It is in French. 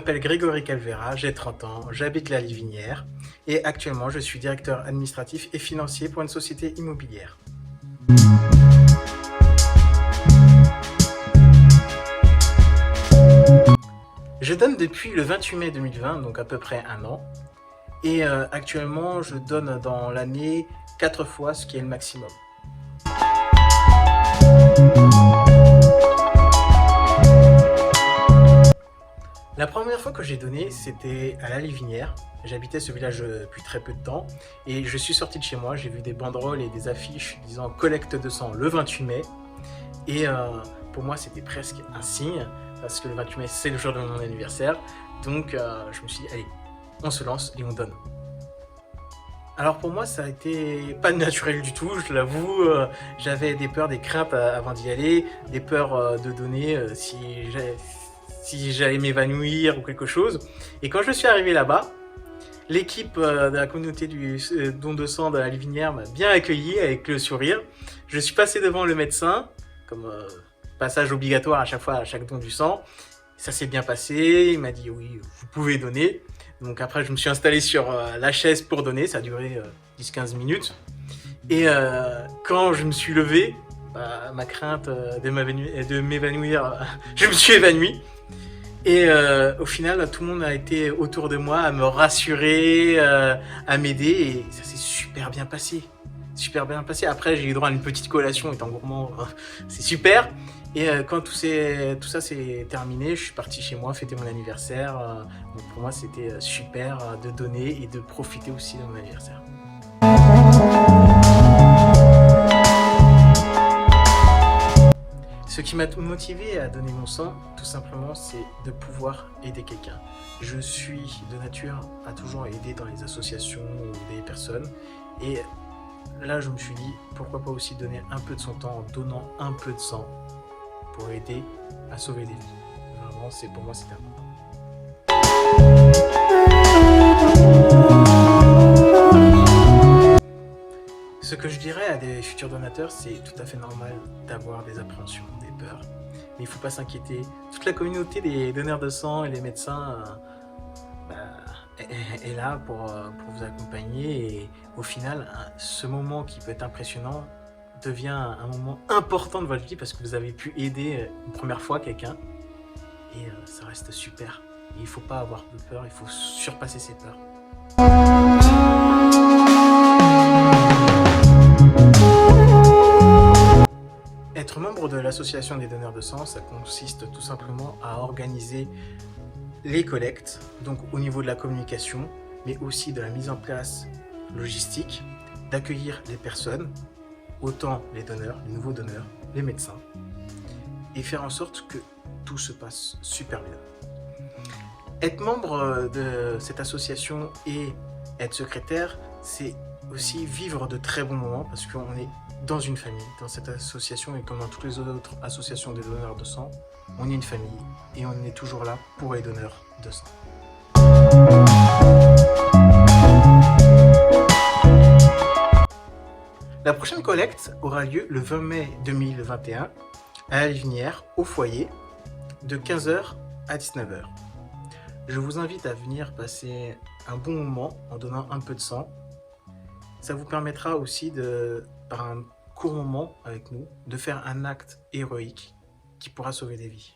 m'appelle Grégory Calvera, j'ai 30 ans, j'habite la Livinière et actuellement je suis directeur administratif et financier pour une société immobilière. Je donne depuis le 28 mai 2020, donc à peu près un an, et actuellement je donne dans l'année 4 fois ce qui est le maximum. La première fois que j'ai donné, c'était à la Livinière. J'habitais ce village depuis très peu de temps et je suis sorti de chez moi, j'ai vu des banderoles et des affiches disant collecte de sang le 28 mai. Et pour moi, c'était presque un signe parce que le 28 mai, c'est le jour de mon anniversaire. Donc je me suis dit, allez, on se lance et on donne. Alors pour moi, ça a été pas naturel du tout, je l'avoue. J'avais des peurs, des craintes avant d'y aller, des peurs de donner si j'allais m'évanouir ou quelque chose. Et quand je suis arrivé là-bas, l'équipe de la communauté du don de sang de la Livinière m'a bien accueilli avec le sourire. Je suis passé devant le médecin, comme passage obligatoire à chaque fois, à chaque don du sang. Ça s'est bien passé, il m'a dit oui, vous pouvez donner. Donc après, je me suis installé sur la chaise pour donner, ça a duré 10-15 minutes. Et quand je me suis levé, ma crainte de m'évanouir, je me suis évanoui. Et au final, tout le monde a été autour de moi à me rassurer, à m'aider et ça s'est super bien passé. Super bien passé. Après, j'ai eu droit à une petite collation étant gourmand, c'est super. Et quand tout ça s'est terminé, je suis parti chez moi fêter mon anniversaire. Donc pour moi, c'était super de donner et de profiter aussi de mon anniversaire. Ce qui m'a motivé à donner mon sang, tout simplement, c'est de pouvoir aider quelqu'un. Je suis de nature à toujours aider dans les associations ou des personnes. Et là, je me suis dit, pourquoi pas aussi donner un peu de son temps en donnant un peu de sang pour aider à sauver des vies. Vraiment, pour moi, c'est important. Ce que je dirais à des futurs donateurs, c'est tout à fait normal d'avoir des appréhensions, des peurs. Mais il ne faut pas s'inquiéter. Toute la communauté des donneurs de sang et les médecins est là pour vous accompagner. Et au final, ce moment qui peut être impressionnant devient un moment important de votre vie parce que vous avez pu aider une première fois quelqu'un. Et ça reste super. Et il ne faut pas avoir de peur, il faut surpasser ses peurs. Être membre de l'association des donneurs de sang, ça consiste tout simplement à organiser les collectes, donc au niveau de la communication, mais aussi de la mise en place logistique, d'accueillir les personnes, autant les donneurs, les nouveaux donneurs, les médecins, et faire en sorte que tout se passe super bien. Être membre de cette association et être secrétaire, c'est aussi vivre de très bons moments parce qu'on est dans une famille, dans cette association et comme dans toutes les autres associations des donneurs de sang, on est une famille et on est toujours là pour les donneurs de sang. La prochaine collecte aura lieu le 20 mai 2021 à la Livinière, au foyer, de 15 h à 19 h. Je vous invite à venir passer un bon moment en donnant un peu de sang. Ça vous permettra aussi, par un court moment avec nous, de faire un acte héroïque qui pourra sauver des vies.